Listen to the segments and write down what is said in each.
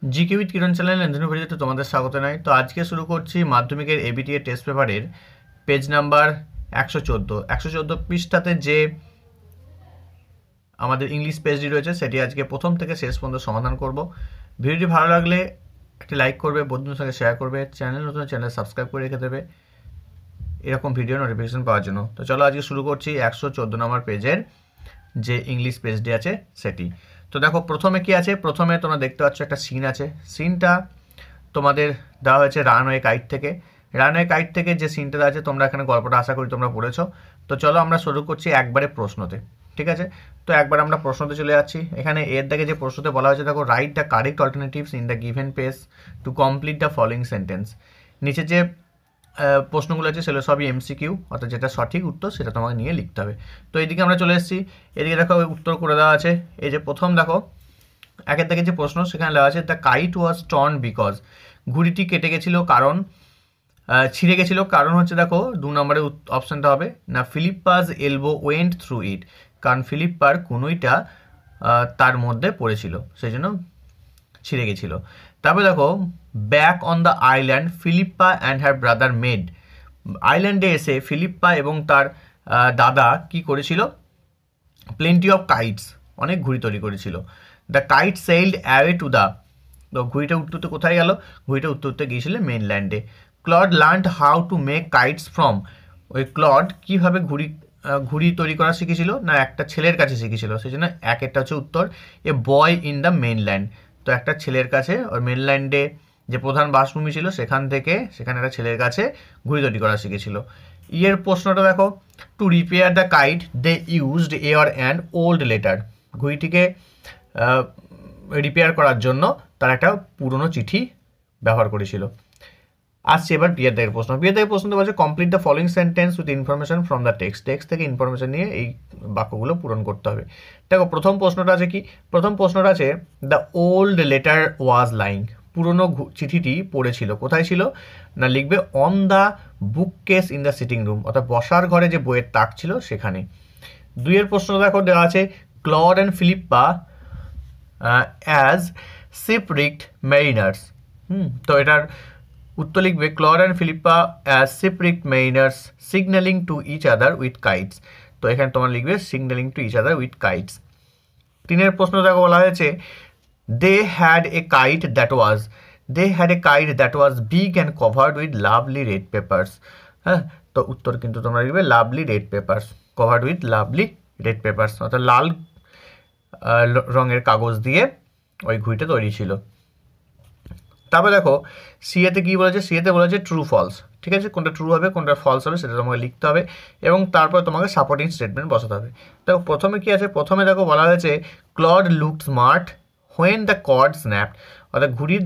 GK with Kiran channel লেনদেন ভিডিওতে তোমাদের স্বাগত জানাই। তো আজকে শুরু করছি মাধ্যমিকের এবিটি এর টেস্ট পেপারের পেজ নাম্বার 114 পৃষ্ঠাতে যে আমাদের ইংলিশ পেজটি রয়েছে সেটি আজকে প্রথম থেকে শেষ পর্যন্ত সমাধান করব। ভিডিওটি ভালো লাগলে একটি লাইক করবে, বন্ধুদের সঙ্গে শেয়ার করবে, চ্যানেল নতুন চ্যানেল সাবস্ক্রাইব করে রেখে দেবে এরকম ভিডিও নোটিফিকেশন পাওয়ার জন্য। তো চলো আজকে শুরু করছি 114 নম্বর পেজের যে ইংলিশ পেজটি আছে সেটি। তো দেখো প্রথমে কি আছে, প্রথমে তোমরা দেখতে পাচ্ছ একটা সিন আছে। সিনটা তোমাদের দেওয়া হয়েছে রানওয়ে কাইট থেকে। রানওয়ে কাইট থেকে যে সিনটা আছে তোমরা এখানে গল্পটা আশা করি তোমরা পড়েছো। তো চলো আমরা শুরু করছি একবারে প্রশ্নতে, ঠিক আছে? তো একবার আমরা প্রশ্নতে চলে যাচ্ছি। এখানে এর দাগে যে প্রশ্নতে বলা হয়েছে দেখো, write the correct alternatives in the given page to complete the following sentence. নিচে যে প্রশ্নগুলো আছে সেগুলো সবই এমসিকিউ, অর্থাৎ যেটা সঠিক উত্তর সেটা তোমাকে নিয়ে লিখতে হবে। তো এইদিকে আমরা চলে এসেছি, এদিকে দেখো উত্তর করে দেওয়া আছে। এই যে প্রথম দেখো একের থেকে যে প্রশ্ন সেখানে লেখা আছে the kite was torn because, ঘুড়িটি কেটে গেছিল কারণ, ছিঁড়ে গেছিল কারণ হচ্ছে দেখো 2 নম্বরের অপশানটা হবে না, ফিলিপ্পাস এলবো ওয়েন্ট থ্রু ইট, কারণ ফিলিপ্পার কনুইটা তার মধ্যে পড়েছিল সেই জন্য ছিঁড়ে গেছিল। তারপরে দেখো back on the island Philippa and her brother made, আইল্যান্ডে এসে ফিলিপ্পা এবং তার দাদা কি করেছিল, প্লেন্টি অফ কাইটস, অনেক ঘুড়ি তৈরি করেছিল। The kite sailed away to the, তো ঘুড়িটা উঠতে উঠতে কোথায় গেল, ঘুড়িটা উঠতে উঠতে গিয়েছিল মেনল্যান্ডে। Claude learned how to make kites from, ওই ক্লড কীভাবে ঘুড়ি তৈরি করা শিখেছিল না, একটা ছেলের কাছে শিখেছিল, সেই জন্য একটা হচ্ছে উত্তর। এ বয় ইন দ্য মেনল্যান্ড, তো একটা ছেলের কাছে, ওর মেনল্যান্ডে যে প্রধান বাসভূমি ছিল সেখানে একটা ছেলের কাছে ঘুড়ি তৈরি করা শিখেছিল। ইয়ের প্রশ্নটা দেখো, to repair the kite they used air and old letter, ঘুড়িটিকে রিপেয়ার করার জন্য তারা একটা পুরনো চিঠি ব্যবহার করেছিল। আসছে এবার বিয়ের দাগের প্রশ্ন। বিয়ের দাগের প্রশ্নতে বলছে complete the following sentence with information from the text, text থেকে ইনফরমেশন নিয়ে এই বাক্যগুলো পূরণ করতে হবে। দেখো প্রথম প্রশ্নটা আছে কি, প্রথম প্রশ্নটা আছে the old letter was lying, পুরনো চিঠিটি পড়েছিল, কোথায় ছিল না, লিখবে on the book case in the sitting room, অর্থাৎ বসার ঘরে যে বইয়ের তাক ছিল সেখানে। দুইয়ের প্রশ্ন দেখো দেওয়া আছে Claude and Philippa as shipwrecked mariners, তো এটার উত্তর লিখবে Claude and Philippa as shipwrecked mariners signalling to each other with kites, তো এখানে তোমার লিখবে signalling to each other with kites. তিনের প্রশ্ন দেখো বলা হয়েছে they had a kite that was big and covered with lovely red papers, হ্যাঁ, তো উত্তর কিন্তু তোমরা লিখবে lovely red papers, covered with lovely red papers, অর্থাৎ লাল রঙের কাগজ দিয়ে ওই ঘুড়িটা তৈরি ছিল। তারপরে দেখো সিএতে কী বলেছে, সিএতে বলেছে ট্রু ফলস, ঠিক আছে, কোনটা ট্রু হবে কোনটা ফলস হবে সেটা তোমাকে লিখতে হবে এবং তারপর তোমাকে সাপোর্টিং স্টেটমেন্ট বসাতে হবে। দেখো প্রথমে কি আছে, প্রথমে দেখো বলা হয়েছে Claude looked smart when the cord snapped, অর্থাৎ ঘুড়ির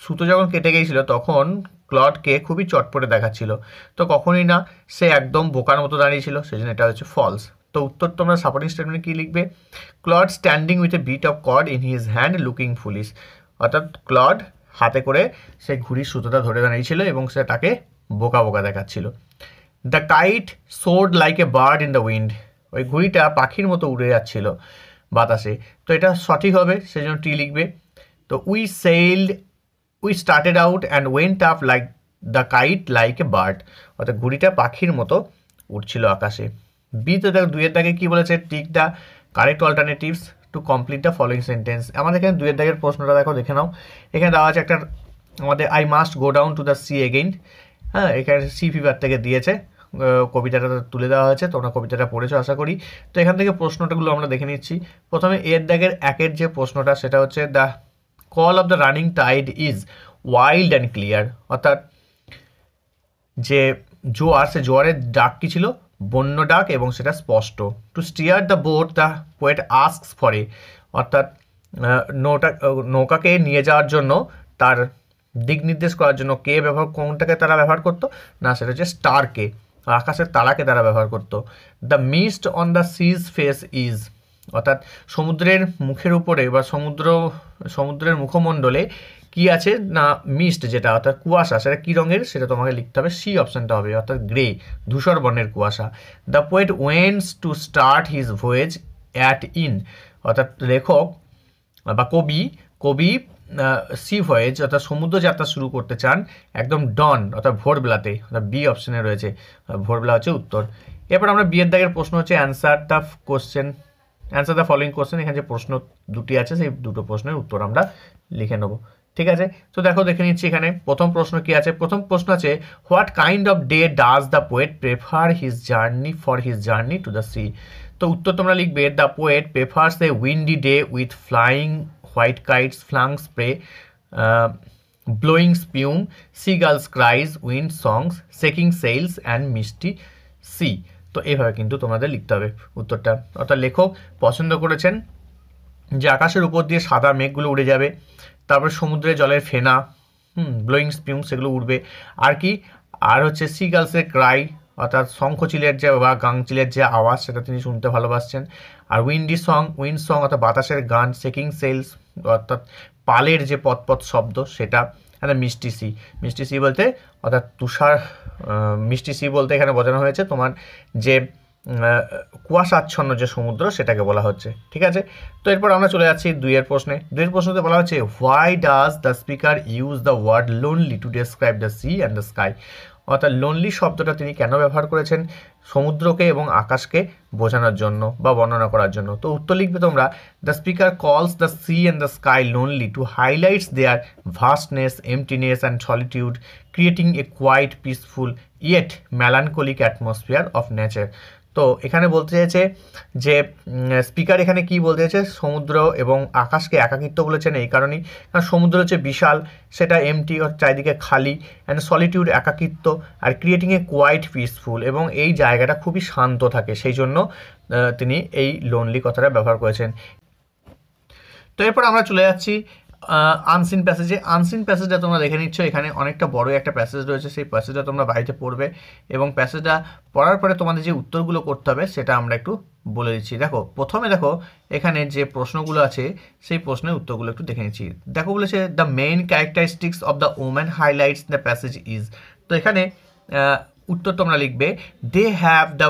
সুতো যখন কেটে গিয়েছিল তখন ক্লডকে খুবই চটপটে দেখাচ্ছিল, তো কখনোই না, সে একদম বোকার মতো দাঁড়িয়েছিল, সেই জন্য এটা হচ্ছে ফলস। তো উত্তর তোমরা সাপোর্টিং স্টেটমেন্টে কী লিখবে, Claude standing with a bit of cord in his hand looking foolish, অর্থাৎ ক্লড হাতে করে সেই ঘুড়ির সুতোটা ধরে দাঁড়িয়েছিল এবং সে তাকে বোকা বোকা দেখাচ্ছিল। The kite sword like a bird in the wind, ওই ঘুড়িটা পাখির মতো উড়ে যাচ্ছিল বাতাসে, তো এটা সঠিক হবে, সেই জন্য টি লিখবে। তো we started out and went up like the kite like a bird, অর্থাৎ ঘুড়িটা পাখির মতো উঠছিল আকাশে। বিতে দেখো দুইয়ের দাগে কী বলেছে, tick the correct alternatives to complete the following sentence. আমাদের এখানে দুইয়ের দাগের প্রশ্নটা দেখো দেখে নাও, এখানে দেওয়া আছে একটা আমাদের I must go down to the C again, হ্যাঁ, এখানে সি ফিভার থেকে দিয়েছে, কবিতাটা তুলে দেওয়া হয়েছে, তোমরা কবিতাটা পড়েছো আশা করি। তো এখান থেকে প্রশ্নটাগুলো আমরা দেখে নিচ্ছি। প্রথমে এর দাগের একের যে প্রশ্নটা সেটা হচ্ছে the call of the running tide is wild and clear, অর্থাৎ যে জোয়ার, সে জোয়ারের ডাক কী ছিল, বন্য ডাক এবং সেটা স্পষ্ট। Two stair the boat the poet asks for a, অর্থাৎ নৌকাকে নিয়ে যাওয়ার জন্য তার দিক নির্দেশ করার জন্য কোনটাকে তারা ব্যবহার করতো না, সেটা হচ্ছে স্টারকে, আকাশের তারাকে তারা ব্যবহার করতো। The mist on the sea's face is, অর্থাৎ সমুদ্রের মুখের উপরে বা সমুদ্রের মুখমণ্ডলে কি আছে না, মিস্ট যেটা অর্থাৎ কুয়াশা, সেটা কী রঙের সেটা তোমাকে লিখতে হবে, সি অপশানটা হবে, অর্থাৎ গ্রে, ধূসর বর্ণের কুয়াশা। The poet wants to start his voyage at in, অর্থাৎ লেখক বা কবি সি ভয়েজ অর্থাৎ সমুদ্র যাত্রা শুরু করতে চান একদম ডন অর্থাৎ ভোরবেলাতে, অর্থাৎ বি অপশনে রয়েছে, ভোরবেলা হচ্ছে উত্তর। এরপর আমরা বিয়ের দাগের প্রশ্ন হচ্ছে অ্যান্সার দ্য ফলোইং কোশ্চেন। এখানে যে প্রশ্ন দুটি আছে সেই দুটো প্রশ্নের উত্তর আমরা লিখে নেব, ঠিক আছে। তো দেখে নিচ্ছি এখানে প্রথম প্রশ্ন কি আছে। প্রথম প্রশ্ন আছে, what kind of day does the poet prefer his journey to the sea. তো উত্তর তোমরা লিখবে, the poet prefers a windy day with flying white kites, flung spray, blowing spume, seagulls cries, wind songs, shaking sails and misty sea। তো এইভাবে কিন্তু তোমাদের লিখতে হবে উত্তরটা। অর্থাৎ লেখক পছন্দ করেছেন যে আকাশের উপর দিয়ে সাদা মেঘগুলো উড়ে যাবে, তারপর সমুদ্রের জলের ফেনা, ব্লোয়িং স্পিউম সেগুলো উড়বে, আর কি আর হচ্ছে সিগালসের ক্রাই অর্থাৎ শঙ্খচিলের যে বা গাংচিলের যে আওয়াজ সেটা তিনি শুনতে ভালোবাসছেন, আর উইন্ড সং অর্থাৎ বাতাসের গান, শেকিং সেলস অর্থাৎ পালের যে পথ শব্দ সেটা, আর মিষ্টি সি বলতে অর্থাৎ তুষার, মিষ্টি সি বলতে এখানে বোঝানো হয়েছে তোমার যে কুয়াশাচ্ছন্ন যে সমুদ্র সেটাকে বলা হচ্ছে, ঠিক আছে। তো এরপর আমরা চলে যাচ্ছি দুইয়ের প্রশ্নতে বলা হচ্ছে, why does the speaker use the word lonely to describe the sea and the sky. অর্থাৎ লোনলি শব্দটা তিনি কেন ব্যবহার করেছেন সমুদ্রকে এবং আকাশকে বোঝানোর জন্য বা বর্ণনা করার জন্য। তো উত্তর লিখবে তোমরা, the speaker calls the sea and the sky lonely to highlights their vastness, emptiness and solitude, creating a quiet peaceful yet melancholic atmosphere of nature. তো এখানে বলতে চাইছে যে স্পিকার এখানে কি বলতে চাইছে, সমুদ্র এবং আকাশকে একাকিত্ব বলেছেন এই কারণেই কারণ সমুদ্র হচ্ছে বিশাল, সেটা এমটি চারিদিকে খালি, অ্যান্ড সলিটিউড একাকিত্ব, আর ক্রিয়েটিং এ কোয়াইট পিসফুল এবং এই জায়গাটা খুবই শান্ত থাকে, সেই জন্য তিনি এই লোনলি কথাটা ব্যবহার করেছেন। তো এরপর আমরা চলে যাচ্ছি আনসিন প্যাসেজটা তোমরা দেখে নিচ্ছ। এখানে অনেকটা বড় একটা প্যাসেজ রয়েছে, সেই প্যাসেজটা তোমরা বাড়িতে পড়বে এবং প্যাসেজটা পড়ার পরে তোমাদের যে উত্তরগুলো করতে হবে সেটা আমরা একটু বলে দিচ্ছি। প্রথমে এখানে যে প্রশ্নগুলো আছে সেই প্রশ্নের উত্তরগুলো একটু দেখে নিচ্ছি। বলেছে, the main characteristics of the woman highlights the passage is. তো এখানে উত্তর তোমরা লিখবে, they have the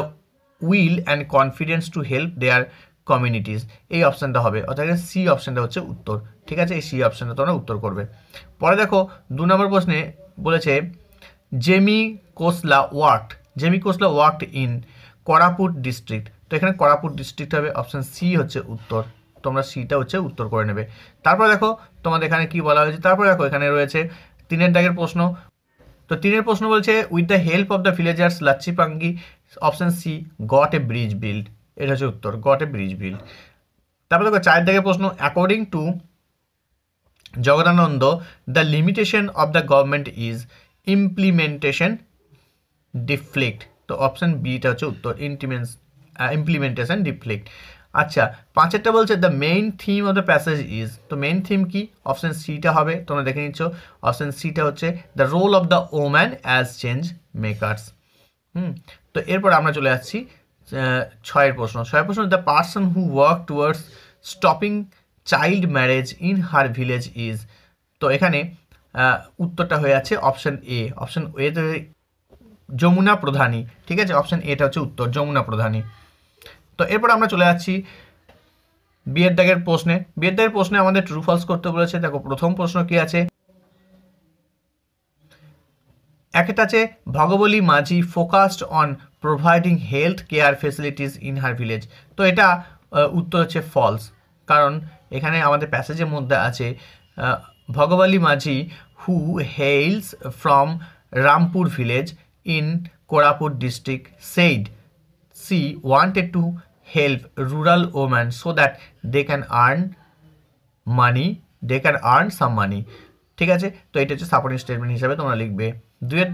will and confidence to help their communities. এই অপশানটা হবে, অর্থাৎ সি অপশানটা হচ্ছে উত্তর, ঠিক আছে। এই সি অপশানটা তোমরা উত্তর করবে। পরে 2 নম্বর প্রশ্নে বলেছে, Jemi Khosla worked in Koraput district. তো এখানে কোরাপুট ডিস্ট্রিক্ট হবে, অপশান সি হচ্ছে উত্তর, তোমরা সিটা হচ্ছে উত্তর করে নেবে। তারপর তোমাদের এখানে কি বলা হয়েছে, তারপর এখানে রয়েছে 3 দাগের প্রশ্ন। তো 3 প্রশ্ন বলছে, with the help of the villagers Lachhipangi, option C, got a bridge build. এটা হচ্ছে উত্তর, গট এ ব্রিজ বিল্ড। তারপর 4 দাগের প্রশ্ন, according to Jagadananda, the limitation of the government is implementation deflect. তো অপশান বিটা হচ্ছে উত্তর, ইমপ্লিমেন্টেশন ডিফ্লেক্ট। আচ্ছা, 5 বলছে, the main theme of the passage is. তো মেইন থিম কি, অপশান সিটা হবে, তোমরা দেখে নিচ্ছ, অপশান সিটা হচ্ছে the role of the woman as change makers. তো এরপর আমরা চলে যাচ্ছি 6 প্রশ্ন। The person who work towards stopping child marriage in her village is. তো এখানে উত্তরটা হয়ে যাচ্ছে অপশান এ। অপশান এতে যমুনা প্রধানী, ঠিক আছে। অপশান এটা হচ্ছে উত্তর, যমুনা প্রধানী। তো এরপর আমরা চলে যাচ্ছি বিয়ের দাগের প্রশ্নে আমাদের ট্রু ফলস করতে বলেছে। প্রথম প্রশ্ন কি আছে, একটা আছে, ভগবলী মাঝি focused on providing health care facilities in her village. তো এটা উত্তর হচ্ছে ফলস, কারণ এখানে আমাদের প্যাসেজের মধ্যে আছে, Bhagabali Majhi who hails from Rampur village in Koraput district said she wanted to help rural women so that they can earn some money, ঠিক আছে। তো এটা হচ্ছে সাপোর্টিং স্টেটমেন্ট হিসাবে তোমরা লিখবে। দুয়ের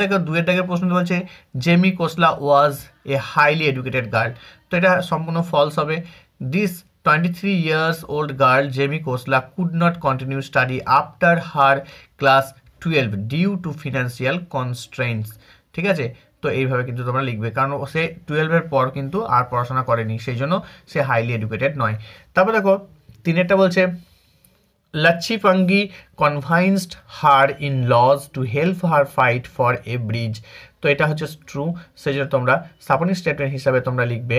দাগের প্রশ্ন বলছে, Jemi Kosla was a highly educated girl. তো এটা সম্পূর্ণ ফলস হবে। This 23 years old girl Jemi Kosla could not continue study after her class 12 due to financial constraints, ঠিক আছে। তো এইভাবে কিন্তু তোমরা লিখবে, কারণ সে 12-এর পর কিন্তু আর পড়াশোনা করেনি, সেই জন্য সে হাইলি এডুকেটেড নয়। তারপর 3 বলছে, Lachhipangi convinced her in laws to help her fight for a bridge. তো এটা হচ্ছে ট্রু, সেই জন্য তোমরা সাপোর্টিং স্টেটমেন্ট হিসাবে তোমরা লিখবে।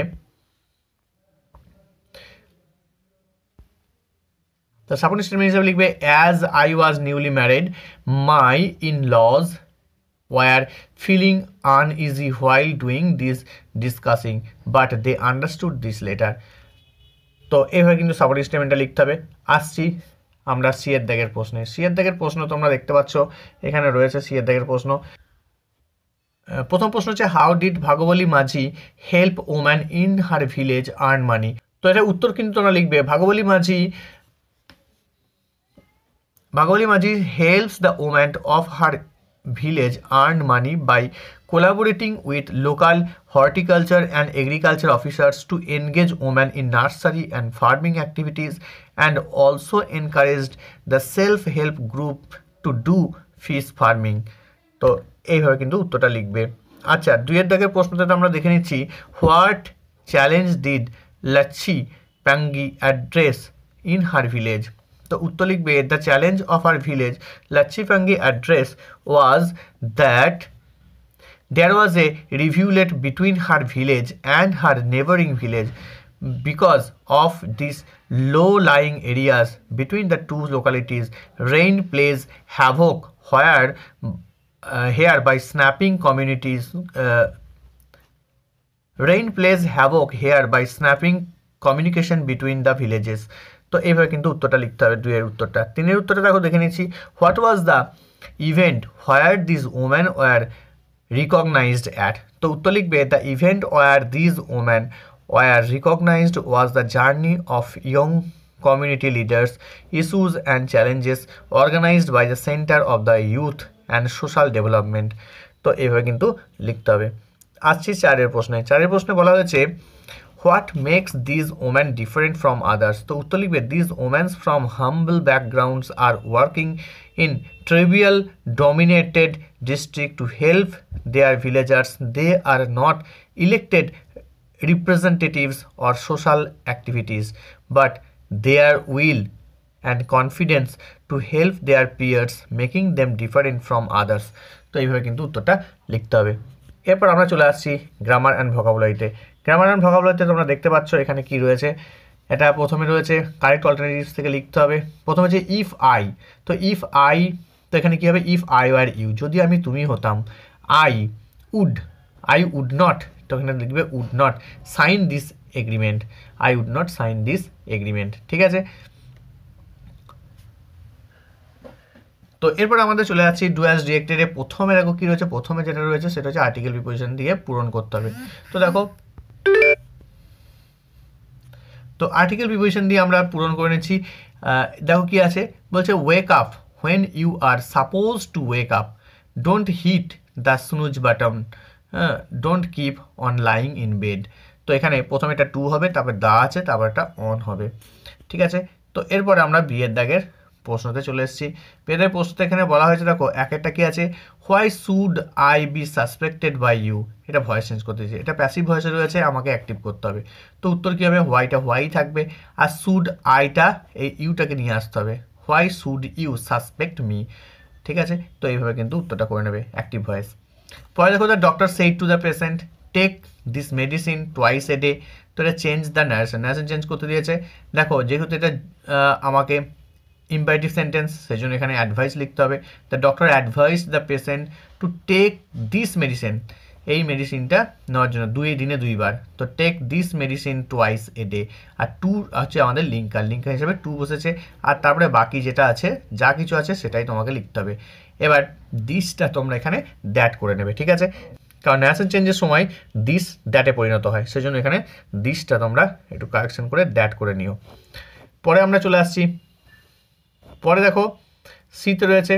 তো তো সাপোর্টিং স্টেটমেন্ট হিসেবে লিখবে as I was newly married my in lodge were feeling uneasy while doing this discussing but they understood this later. তো এইভাবে কিন্তু সাপোর্টিং স্টেটমেন্টটা লিখতে হবে। আসছি আমরা সি এর দাগের প্রশ্নে। সি এর দাগের প্রশ্ন তোমরা দেখতে পাচ্ছ এখানে রয়েছে সি এর দাগের প্রশ্ন। প্রথম প্রশ্ন হচ্ছে how did ভাগবলী Majhi help woman in her village earn money. তো এটা উত্তর কিন্তু তোমরা লিখবে ভাগবলী মাঝি helps the woman of her village earn money by collaborating with local horticulture and agriculture officers to engage women in nursery and farming activities and also encouraged the self-help group to do fish farming. তো এইভাবে কিন্তু উত্তরটা লিখবে। আচ্ছা, দুইয়ের দাগের প্রশ্নটা আমরা দেখে নিচ্ছি what challenge did Lachhi Pangi address in her village. তো উত্তর লিখবে the challenge of our village Lachhipangi address was that there was a rivulet between her village and her neighbouring village because of this low lying areas between the two localities rain plays havoc here by snapping communication between the villages. তো এইভাবে কিন্তু উত্তরটা লিখতে হবে দুইয়ের উত্তরটা। তিনের উত্তরটা দেখো দেখে নিচ্ছি what was the event where this woman were recognised at. তো উত্তর লিখবে the event where this woman were recognised was the journey of young community leaders issues and challenges organised by the centre of the youth and social development. তো এইভাবে কিন্তু লিখতে হবে। আসছি চারের প্রশ্নে। চারের প্রশ্নে বলা হয়েছে what makes these woman different from others. তো উত্তর লিখবে these women from humble backgrounds are working in tribal dominated district to help their villagers. They are not elected representatives or social activities but their will and confidence to help their peers making them different from others. তো এইভাবে কিন্তু উত্তরটা লিখতে হবে। এরপর আমরা চলে আসছি গ্রামার অ্যান্ড ভোকাবুলারিতে। গ্রামার অ্যান্ড ভোকাবুলারিতে তোমরা দেখতে পাচ্ছ এখানে কি রয়েছে। এটা প্রথমে রয়েছে কারেক্ট অল্টারনেটিভস থেকে লিখতে হবে। প্রথমে হচ্ছে ইফ আই। তো ইফ আই, তো এখানে কী হবে ইফ আই ওয়ার ইউ, যদি আমি তুমি হতাম। আই উড নট, তো এখানে লিখবে would not sign this agreement. I would not sign this agreement. ঠিক আছে, তো এরপর আমাদের চলে যাচ্ছি ডু অ্যাজ ডিরেক্টেডে। প্রথমে দেখো কী রয়েছে, প্রথমে যেটা রয়েছে সেটা হচ্ছে আর্টিকেল প্রিপোজিশন দিয়ে পূরণ করতে হবে। তো দেখো, তো আর্টিকেল প্রিপোজিশন দিয়ে আমরা পূরণ করে নিচ্ছি। দেখো কি আছে, বলছে wake up when you are suppose to wake up, don't hit the snooze button, don't keep on lying in bed. তো এখানে প্রথমে এটা টু হবে, তারপর দা আছে, তারপর একটা অন হবে। ঠিক আছে, তো এরপরে আমরা বিয়ের দাগের প্রশ্নতে চলে এসেছি। বিয়ের প্রশ্নতে এখানে বলা হয়েছে দেখো এক একটা কি আছে, why should I be suspected by you. এটা ভয়েস চেঞ্জ করতে দিয়েছে, এটা প্যাসিভ ভয়েসে রয়েছে, আমাকে অ্যাক্টিভ করতে হবে। তো উত্তর কী হবে, হোয়াইটা হোয়াই থাকবে, আর শুড আইটা এই ইউটাকে নিয়ে আসতে হবে, why should you suspect me. ঠিক আছে, তো এইভাবে কিন্তু উত্তরটা করে নেবে অ্যাক্টিভ ভয়েস। পরে দেখো the doctor said to the patient take this medicine twice a day. তো এটা change the narration, narration change করতে দিয়েছে। দেখো যেহেতু এটা আমাকে ইম্পারেটিভ সেন্টেন্স, সেই জন্য এখানে অ্যাডভাইস লিখতে হবে। The doctor advise the patient to take this medicine, এই মেডিসিনটা নেওয়ার জন্য 2 দিনে 2 বার। তো take this medicine twice a day. আর টু হচ্ছে আমাদের লিঙ্কার হিসেবে টু বসেছে, আর তারপরে বাকি যেটা আছে যা কিছু আছে সেটাই তোমাকে লিখতে হবে। এবার দিসটা তোমরা এখানে দ্যাট করে নেবে। ঠিক আছে, কারণ ন্যারেশন চেঞ্জের সময় দিস দ্যাটে পরিণত হয়, সেই জন্য এখানে দিসটা তোমরা একটু কারেকশন করে দ্যাট করে নিও। পরে আমরা চলে আসছি, পরে দেখো সিতে রয়েছে,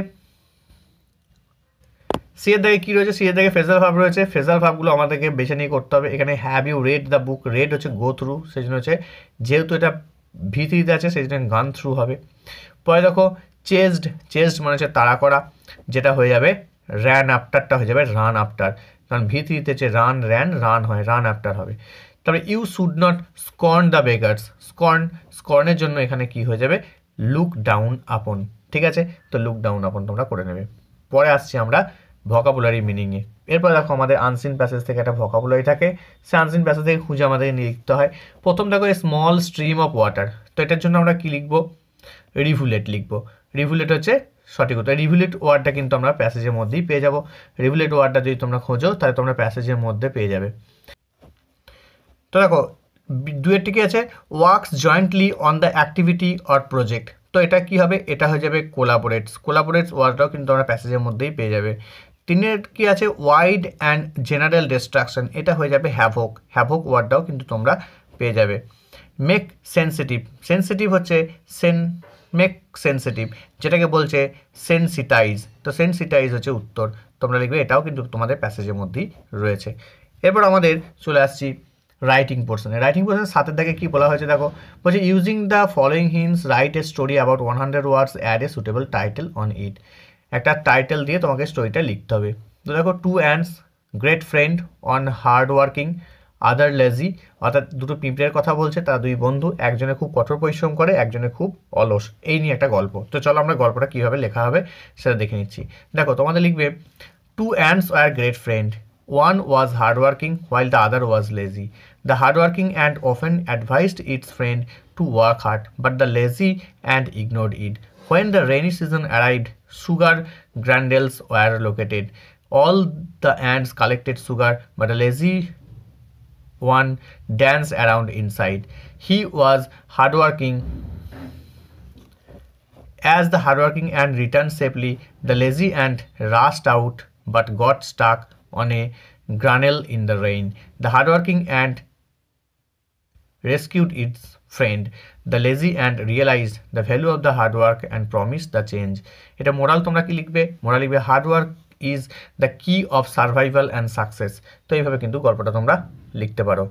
সি এর দাগে কী রয়েছে, সি এর দাগে ফ্রেজাল ভার্ব রয়েছে। ফ্রেজাল ভার্বগুলো আমাদেরকে বেছে নিয়ে করতে হবে। এখানে have you read the book, read হচ্ছে গো থ্রু, সেই জন্য হচ্ছে যেহেতু এটা ভিতরিতে আছে সেই জন্য গান থ্রু হবে। পরে দেখো চেজড মানে হচ্ছে তাড়া করা, যেটা হয়ে যাবে র্যান আফটারটা হয়ে যাবে রান আফটার, কারণ ভিতরিতে হচ্ছে রান হয়, রান আফটার হবে। তারপরে you should not scorn the beggars, স্কর্নের জন্য এখানে কি হয়ে যাবে লুক ডাউন আপন। ঠিক আছে, তো লুক ডাউন আপন তোমরা করে নেবে। পরে আসছি আমরা ভোকাবুলারি মিনিংয়ে। এরপর দেখো আমাদের আনসিন প্যাসেজ থেকে একটা ভোকাবুলারি থাকে, সে আনসিন প্যাসেজ থেকে খুঁজে আমাদের লিখতে হয়। প্রথম দেখো স্মল স্ট্রিম অফ ওয়াটার। তো এটার জন্য আমরা কি লিখবো, রিভুলেট লিখবো। রিভুলেট হচ্ছে সঠিক উত্তর। রিভুলেট ওয়ার্ডটা কিন্তু আমরা প্যাসেজের মধ্যেই পেয়ে যাব। রিভুলেট ওয়ার্ডটা যদি তোমরা খোঁজো তাহলে তোমরা প্যাসেজের মধ্যে পেয়ে যাবে। তো দেখো দুয়েরটি কি আছে, works jointly on the activity or project. তো এটা কি হবে, এটা হয়ে যাবে কোলাবোরেটস। কোলাবোরেটস ওয়ার্ডটাও কিন্তু আমরা প্যাসেজের মধ্যেই পেয়ে যাবে। তিনের কি আছে, ওয়াইড অ্যান্ড জেনারেল ডিস্ট্রাকশন, এটা হয়ে যাবে হ্যাভক। হ্যাভক ওয়ার্ডটাও কিন্তু তোমরা পেয়ে যাবে। মেক সেন্সিটিভ, সেন্সিটিভ হচ্ছে মেক সেন্সিটিভ, যেটাকে বলছে সেন্সিটাইজ। তো সেন্সিটাইজ হচ্ছে উত্তর, তোমরা লিখবে, এটাও কিন্তু তোমাদের প্যাসেজের মধ্যেই রয়েছে। এরপর আমাদের চলে আসছি রাইটিং পোর্শনে। রাইটিং পোর্শনের সাথে থেকে কী বলা হয়েছে দেখো, বলছে using the following hints write a story about 100 words, add a suitable title on it. একটা টাইটেল দিয়ে তোমাকে স্টোরিটা লিখতে হবে। তো দেখো, 2 ants great friend on hard working, other lazy, অর্থাৎ দুটো পিঁপড়ের কথা বলছে, তারা দুই বন্ধু, একজনে খুব কঠোর পরিশ্রম করে, একজনে খুব অলস। এই নিয়ে একটা গল্প। তো চলো আমরা গল্পটা কীভাবে লেখা হবে সেটা দেখে নিচ্ছি। দেখো তোমাদের লিখবে, 2 ants were great friend. One was hardworking while the other was lazy. The hardworking ant often advised its friend to work hard, but the lazy ant ignored it. When the rainy season arrived, sugar granules were located. All the ants collected sugar, but the lazy one danced around inside. He was hardworking. As the hardworking ant returned safely, the lazy ant rushed out but got stuck on a granule in the rain. The hardworking ant rescued its friend. The lazy ant realized the value of the hard work and promised the change. এটা moral তোমরা কি লিখবে? Moral লিখবে, hard work is the কি of survival and success. তো এইভাবে কিন্তু গল্পটা তোমরা লিখতে পারো।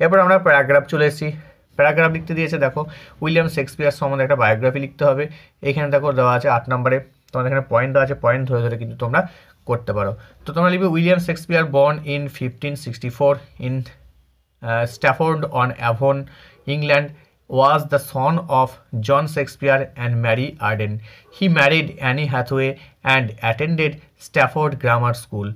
এরপর আমরা প্যারাগ্রাফ চলে এসেছি। প্যারাগ্রাফ লিখতে দিয়েছে, দেখো উইলিয়াম শেক্সপিয়ার সম্বন্ধে একটা বায়োগ্রাফি লিখতে হবে। এখানে দেখো দেওয়া আছে 8 নম্বরে, তোমাদের এখানে পয়েন্ট দেওয়া আছে, পয়েন্ট ধরে ধরে কিন্তু তোমরা করতে পারো। তো তোমরা লিখবে, William Shakespeare born in 1564 in Stafford on Avon, England, was the son of John Shakespeare and Mary Arden. He married Annie Hathaway and attended Stafford Grammar School.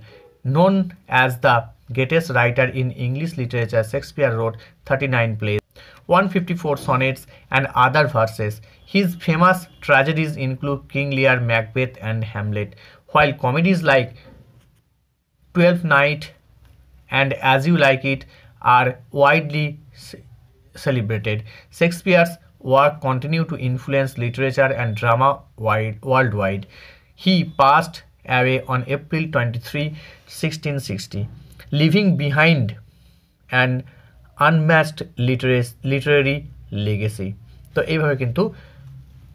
Known as the greatest writer in English literature, Shakespeare wrote 39 plays, 154 sonnets and other verses. His famous tragedies include King Lear, Macbeth and Hamlet, while comedies like Twelfth Night and As You Like It are widely celebrated. Shakespeare's work continued to influence literature and drama worldwide. He passed away on April 23, 1660, leaving behind an unmatched literary legacy. তো এইভাবে কিন্তু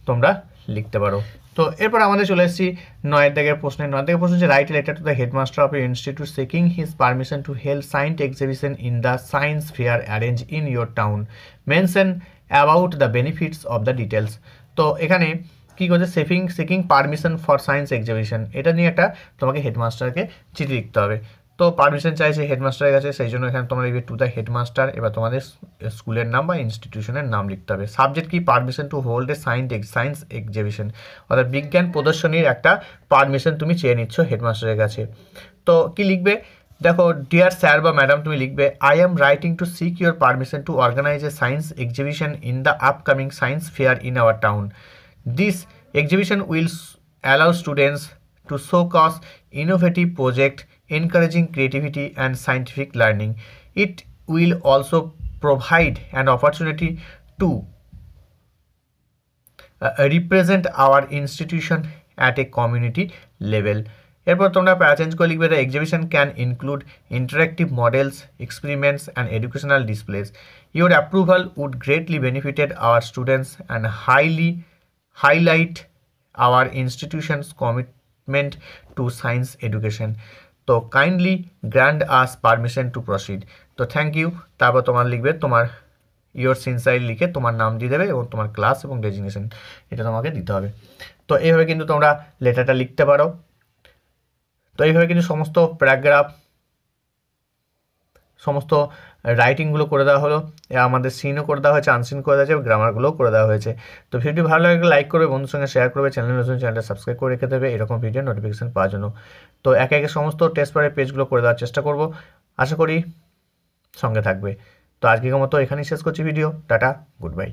তোমরা লিখতে পারো। তো এরপর আমাদের চলে এসেছি 9 দাগের প্রশ্নে। 9 দাগের প্রশ্ন হচ্ছে, write a letter to the headmaster of your institute seeking his permission to held science exhibition in the science fair arrange in your town, mention about the benefits of the details. তো এখানে কী করছে, seeking permission for science exhibition, এটা নিয়ে একটা তোমাকে হেডমাস্টারকে চিঠি লিখতে হবে। তো পারমিশন চাইছে হেডমাস্টারের কাছে, সেই জন্য এখানে তোমরা লিখবে টু দ্য হেডমাস্টার। এবার তোমাদের স্কুলের নাম বা ইনস্টিটিউশনের নাম লিখতে হবে। সাবজেক্ট কি, permission to hold a science exhibition, অর্থাৎ বিজ্ঞান প্রদর্শনীর একটা পারমিশন তুমি চেয়ে নিচ্ছ হেডমাস্টারের কাছে। তো কি লিখবে, দেখো ডিয়ার স্যার বা ম্যাডাম তুমি লিখবে, I am writing to seek your permission to organise a science exhibition in the upcoming science fair in our town. This exhibition will allow students to showcase innovative projects encouraging creativity and scientific learning. It will also provide an opportunity to represent our institution at a community level. এরপর তোমরা para change করে লিখবে, the exhibition can include interactive models, experiments and educational displays. Your approval would greatly benefit our students and highlight our institution's commitment to science education. তো kindly grand us permission to proceed. তো thank you, তারপর তোমার লিখবে তোমার your সিনসাইড লিখে তোমার নাম দিয়ে দেবে এবং তোমার ক্লাস এবং ডেজিগনেশন এটা তোমাকে দিতে হবে। তো এইভাবে কিন্তু তোমরা লেটারটা লিখতে পারো। তো এইভাবে কিন্তু সমস্ত প্যারাগ্রাফ, সমস্ত রাইটিংগুলো করে দেওয়া হলো, আমাদের সিনও করে দেওয়া হয়েছে, আনসিন করে দেওয়া হয়েছে, গ্রামারগুলোও করে দেওয়া হয়েছে। তো ভিডিও ভালো লাগলে লাইক করবে, বন্ধুর সঙ্গে শেয়ার করবে, চ্যানেলটা সাবস্ক্রাইব করে রেখে দেবে এরকম ভিডিও নোটিফিকেশান পাওয়ার জন্য। তো একে একে সমস্ত টেস্ট পেপারের পেজগুলো করে দেওয়ার চেষ্টা করব, আশা করি সঙ্গে থাকবে। তো আজকের মতো এখানেই শেষ করছি ভিডিও। Tata, good bye.